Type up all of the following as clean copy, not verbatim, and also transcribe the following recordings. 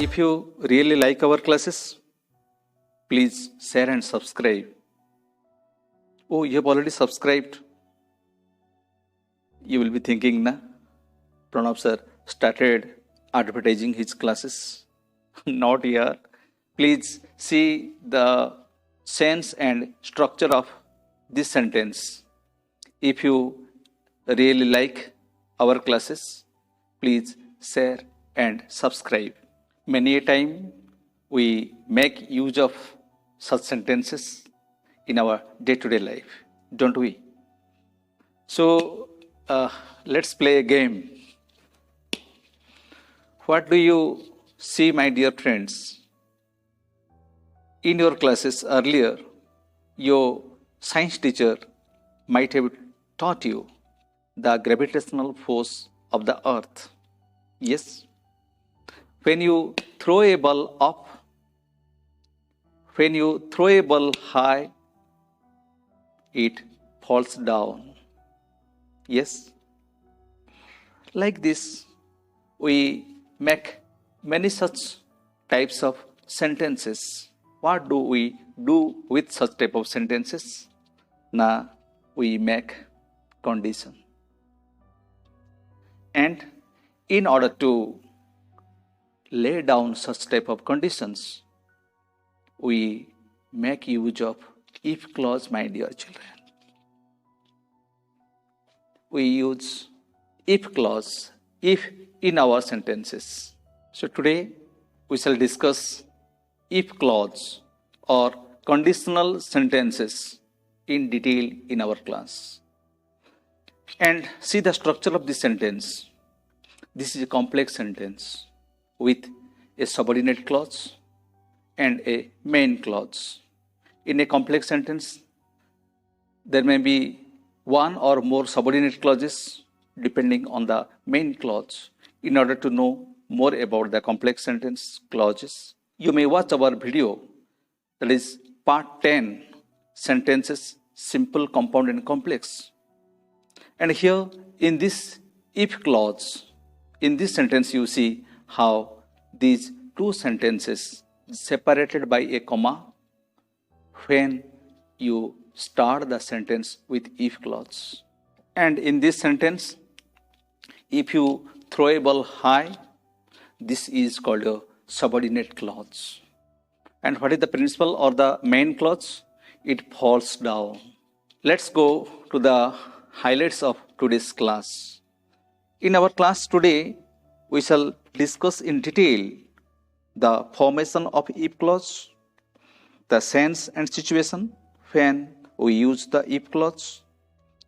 If you really like our classes, please share and subscribe. Oh, you have already subscribed. You will be thinking, na, Pranab sir started advertising his classes. Not here. Please see the sense and structure of this sentence. If you really like our classes, please share and subscribe. Many a time we make use of such sentences in our day-to-day life, don't we? So let's play a game. What do you see, my dear friends? In your classes earlier, your science teacher might have taught you the gravitational force of the earth. Yes? When you throw a ball up, when you throw a ball high, it falls down. Yes? Like this, we make many such types of sentences. What do we do with such type of sentences? Now, we make condition. And in order to lay down such type of conditions, we make use of if clause, my dear children. We use if clause, if in our sentences. So today we shall discuss if clause or conditional sentences in detail in our class. And see the structure of this sentence. This is a complex sentence with a subordinate clause and a main clause. In a complex sentence, there may be one or more subordinate clauses depending on the main clause. In order to know more about the complex sentence clauses, you may watch our video, that is part 10, sentences simple, compound and complex. And here in this if clause, in this sentence you see how these two sentences separated by a comma when you start the sentence with if clause. And in this sentence, if you throw a ball high, this is called a subordinate clause. And what is the principal or the main clause? It falls down. Let's go to the highlights of today's class. In our class today, we shall discuss in detail the formation of if clause, the sense and situation when we use the if clause.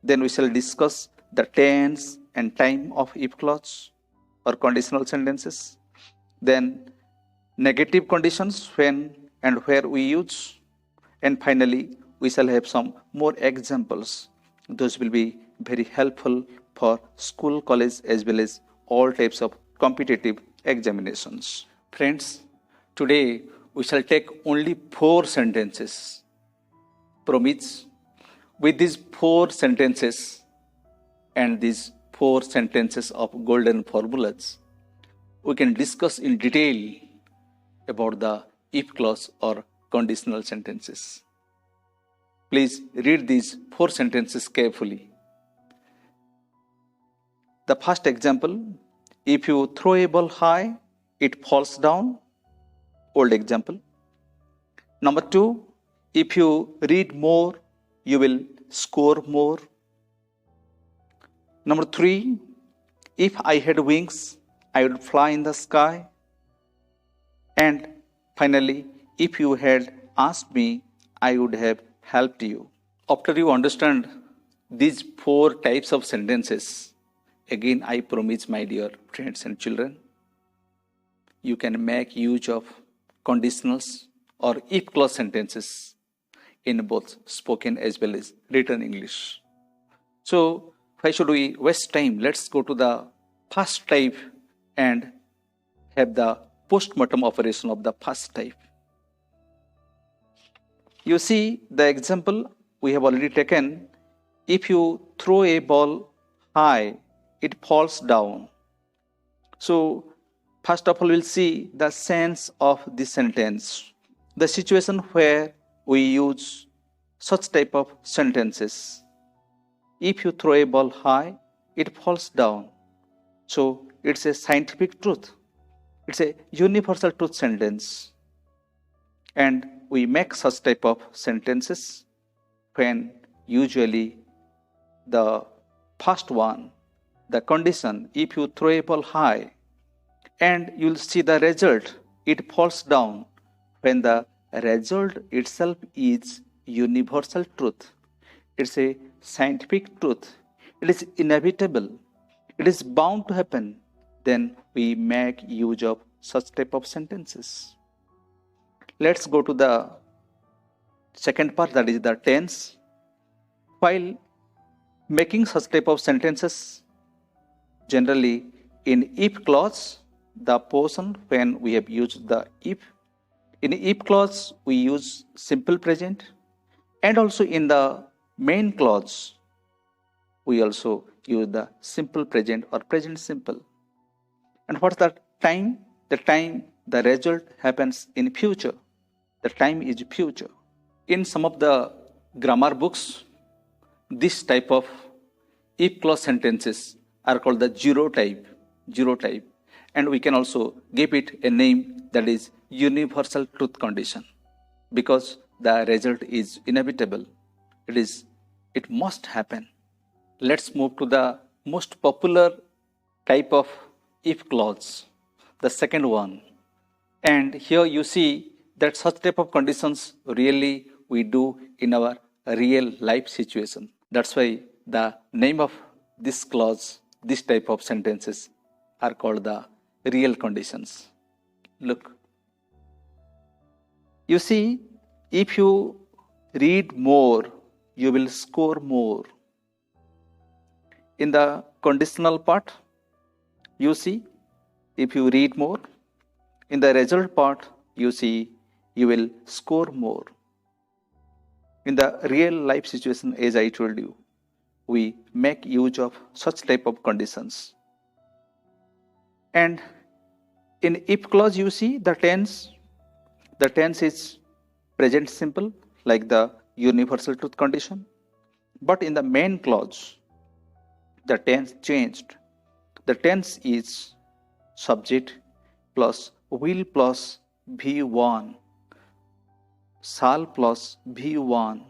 Then we shall discuss the tense and time of if clause or conditional sentences. Then negative conditions when and where we use. And finally, we shall have some more examples. Those will be very helpful for school, college as well as all types of competitive examinations. Friends, today we shall take only 4 sentences. Promise, with these 4 sentences and these 4 sentences of golden formulas, we can discuss in detail about the if clause or conditional sentences. Please read these 4 sentences carefully. The first example, if you throw a ball high, it falls down. Old example. Number 2, if you read more, you will score more. Number 3, if I had wings, I would fly in the sky. And finally, if you had asked me, I would have helped you. After you understand these 4 types of sentences, again I promise, my dear friends and children, you can make use of conditionals or if clause sentences in both spoken as well as written English. So why should we waste time? Let's go to the first type and have the post-mortem operation of the first type. You see the example we have already taken. If you throw a ball high, it falls down. So First of all, we'll see the sense of the sentence, the situation where we use such type of sentences. If you throw a ball high, it falls down. So it's a scientific truth. It's a universal truth sentence. And we make such type of sentences when usually the first one, the condition, if you throw a ball high and you'll see the result, it falls down, when the result itself is universal truth. It's a scientific truth. It is inevitable. It is bound to happen. Then we make use of such type of sentences. Let's go to the second part, that is the tense. While making such type of sentences, generally in if clause, the portion when we have used the if. In if clause, we use simple present, and also in the main clause, we also use the simple present or present simple. And what's the time? The time, the result happens in future. The time is future. In some of the grammar books, this type of if clause sentences are called the zero type. And we can also give it a name, that is universal truth condition, because the result is inevitable. It must happen. Let's move to the most popular type of if clause, the second one. And here you see that such type of conditions really we do in our real life situation. That's why the name of this clause, this type of sentences are called the real conditions. Look, you see, if you read more, you will score more. In the conditional part, you see, if you read more. In the result part, you see, you will score more. In the real life situation, as I told you, we make use of such type of conditions. And in if clause, you see the tense is present simple, like the universal truth condition. But in the main clause, the tense changed. The tense is subject plus will plus V1, shall plus V1.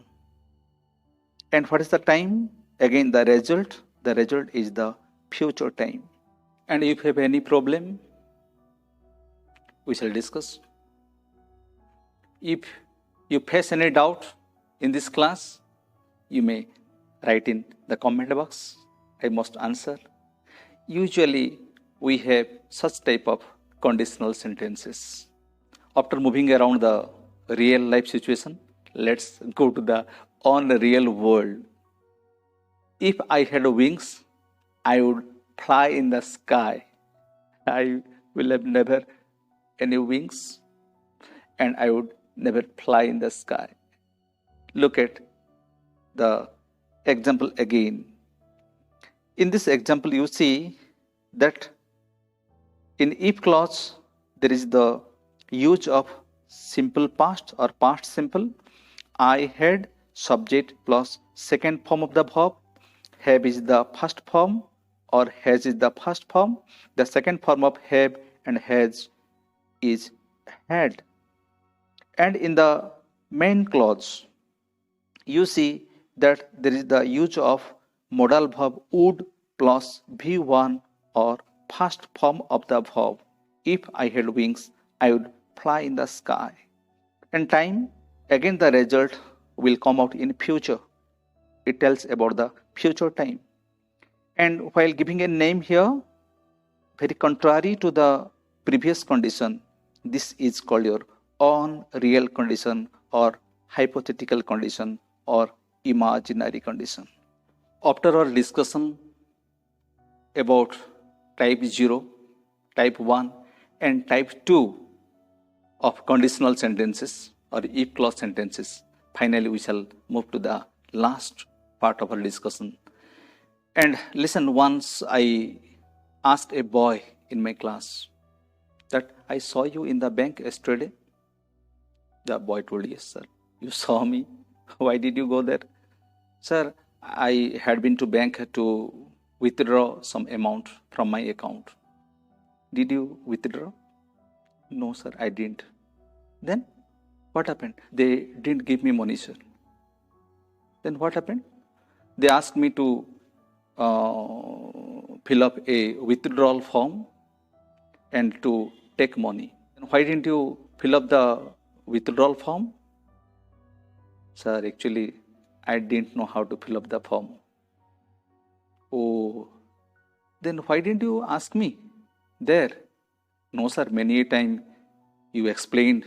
And what is the time? Again, the result is the future time. And if you have any problem, we shall discuss. If you face any doubt in this class, you may write in the comment box. I must answer. Usually, we have such type of conditional sentences. After moving around the real life situation, let's go to the unreal world. If I had wings, I would fly in the sky. I will have never any wings, and I would never fly in the sky. Look at the example again. In this example, you see that in if clause, there is the use of simple past or past simple. I had subject plus second form of the verb. Have is the first form, or has is the first form. The second form of have and has is had. And in the main clause, you see that there is the use of modal verb would plus V1 or first form of the verb. If I had wings, I would fly in the sky. And time, again the result will come out in future. It tells about the future time. And while giving a name here, very contrary to the previous condition, this is called your unreal condition or hypothetical condition or imaginary condition. After our discussion about type 0, type 1 and type 2 of conditional sentences or if clause sentences, finally we shall move to the last part of our discussion. And listen, once I asked a boy in my class, that I saw you in the bank yesterday. The boy told, yes, sir. You saw me. Why did you go there? Sir, I had been to bank to withdraw some amount from my account. Did you withdraw? No, sir, I didn't. Then what happened? They didn't give me money, sir. Then what happened? They asked me to fill up a withdrawal form and to take money. And why didn't you fill up the withdrawal form? Sir, actually, I didn't know how to fill up the form. Oh, then why didn't you ask me there? No, sir, many a time you explained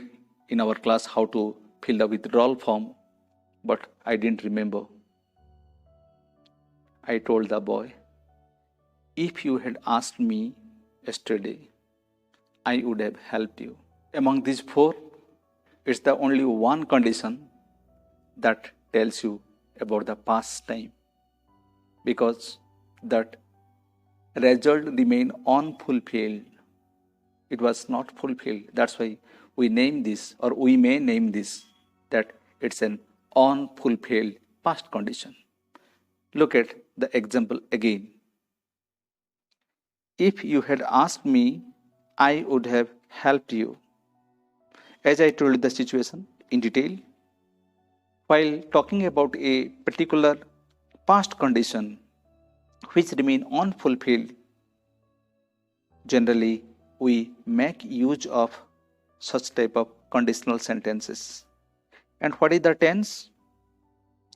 in our class how to fill the withdrawal form, but I didn't remember. I told the boy, if you had asked me yesterday, I would have helped you. Among these four, it's the only one condition that tells you about the past time, because that result remained unfulfilled. It was not fulfilled. That's why we name this, or we may name this, that it's an unfulfilled past condition. Look at the example again. If you had asked me, I would have helped you. As I told the situation in detail, while talking about a particular past condition which remain unfulfilled, generally we make use of such type of conditional sentences. And what is the tense?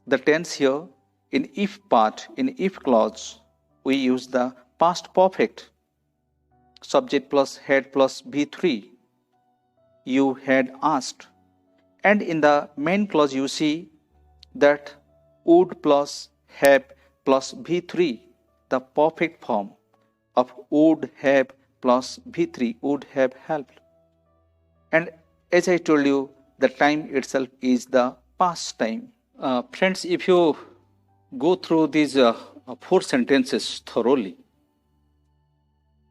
The tense here in if part, in if clause, we use the past perfect, subject plus had plus V3. You had asked. And in the main clause you see that would plus have plus V3, the perfect form of would have plus V3, would have helped. And as I told you, the time itself is the past time. Friends, if you go through these four sentences thoroughly,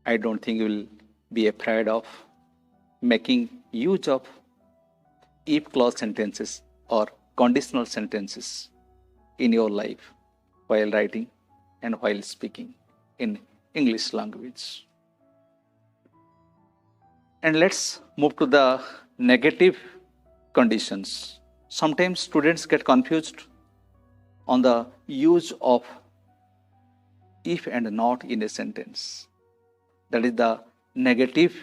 I don't think you will be afraid of making use of if clause sentences or conditional sentences in your life while writing and while speaking in English language. And let's move to the negative conditions. Sometimes students get confused on the use of if and not in a sentence. That is the negative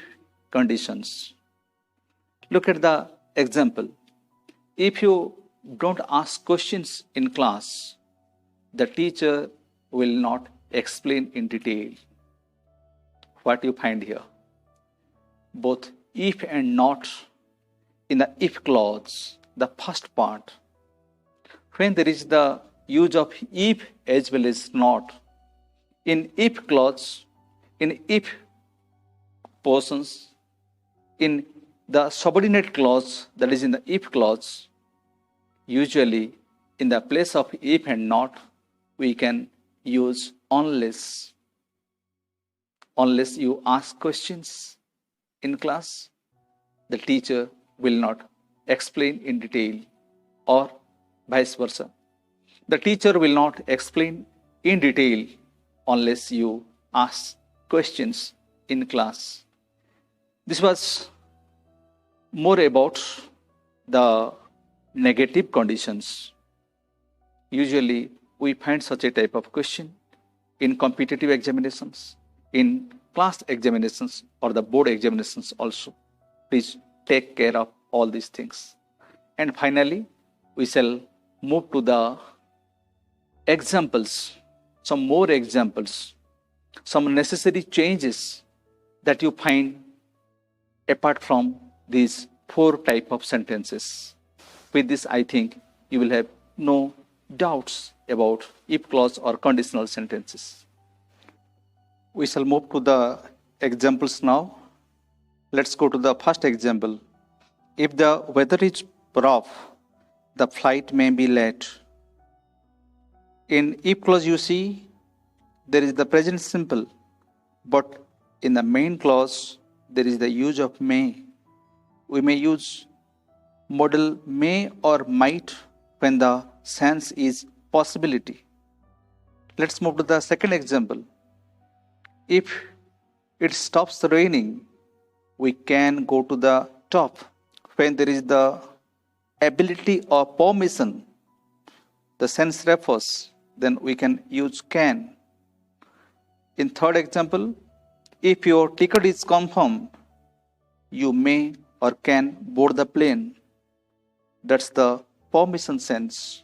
conditions. Look at the example. If you don't ask questions in class, the teacher will not explain in detail. What you find here? Both if and not in the if clause, the first part. When there is the use of if as well as not, in if clause, in if portions, in the subordinate clause, that is in the if clause, usually in the place of if and not, we can use unless. Unless you ask questions in class, the teacher will not explain in detail, or vice versa. The teacher will not explain in detail unless you ask questions in class. This was more about the negative conditions. Usually we find such a type of question in competitive examinations, in class examinations or the board examinations also. Please take care of all these things. And finally, we shall move to the examples, some more examples, some necessary changes that you find apart from these four type of sentences. With this, I think you will have no doubts about if clause or conditional sentences. We shall move to the examples now. Let's go to the first example. If the weather is rough, the flight may be late. In if clause you see there is the present simple, but in the main clause there is the use of may. We may use modal may or might when the sense is possibility. Let's move to the second example. If it stops raining, we can go to the top. When there is the ability or permission, the sense refers, then we can use can. In third example, if your ticket is confirmed, you may or can board the plane. That's the permission sense.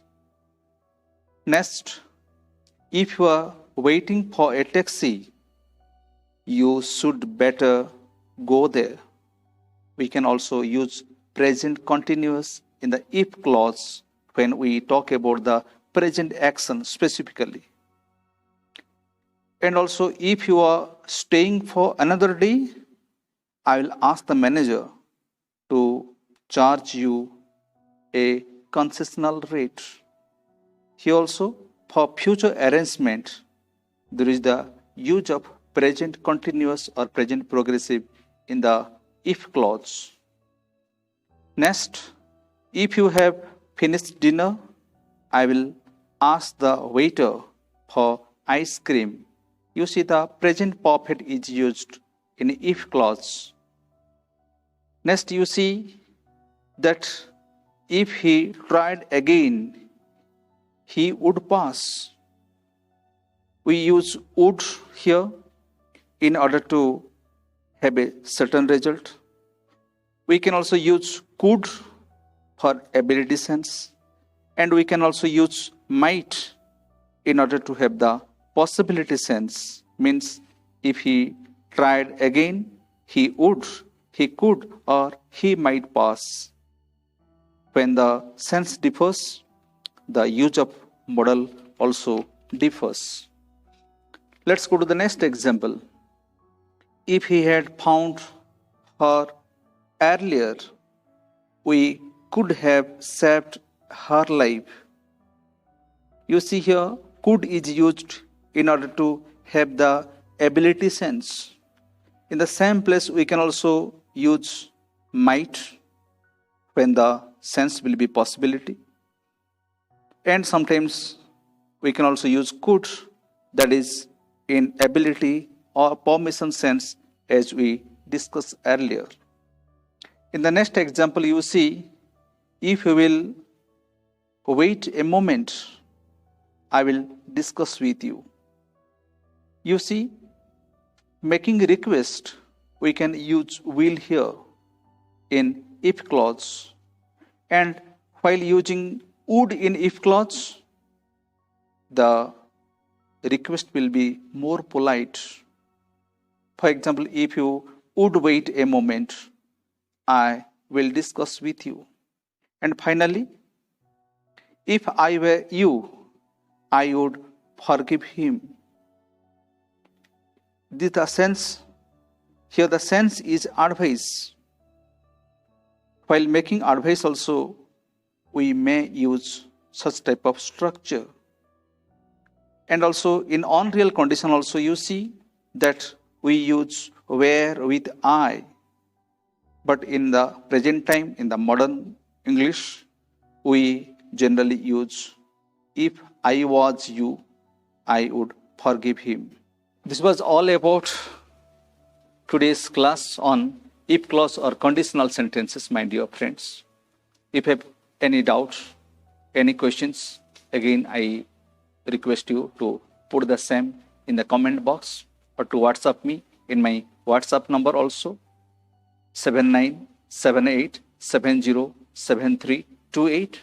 Next, if you are waiting for a taxi, you should better go there. We can also use present continuous in the if clause when we talk about the present action specifically. And also, if you are staying for another day, I will ask the manager to charge you a concessional rate. Here also, for future arrangement, there is the use of present continuous or present progressive in the if clause. Next, if you have finished dinner, I will ask the waiter for ice cream. You see, the present perfect is used in if clause. Next, you see that if he tried again, he would pass. We use would here in order to have a certain result. We can also use could for ability sense, and we can also use might in order to have the possibility sense. Means if he tried again, he would, he could, or he might pass. When the sense differs, the use of modal also differs. Let's go to the next example. If he had found her earlier, we could have saved her life. You see here, could is used in order to have the ability sense. In the same place, we can also use might when the sense will be possibility. And sometimes we can also use could, that is in ability or permission sense, as we discussed earlier. In the next example, you see, if you will wait a moment, I will discuss with you. You see, making a request, we can use will here in if clause. And while using would in if clause, the request will be more polite. For example, if you would wait a moment, I will discuss with you. And finally, if I were you, I would forgive him. This is the sense. Here the sense is advice. While making advice also, we may use such type of structure. And also in unreal condition also, you see that we use where with I. But in the present time, in the modern English, we generally use if I was you, I would forgive him. This was all about today's class on if clause or conditional sentences, my dear friends. If you have any doubts, any questions, again I request you to put the same in the comment box or to WhatsApp me in my WhatsApp number also, 7978707328.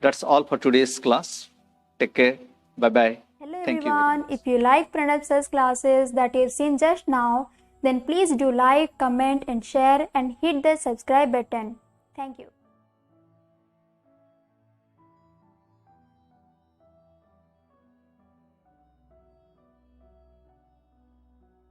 That's all for today's class. Take care. Bye-bye. Hello Thank you. everyone. If you like Pranab sir's classes that you've seen just now, then please do like, comment and share and hit the subscribe button. Thank you.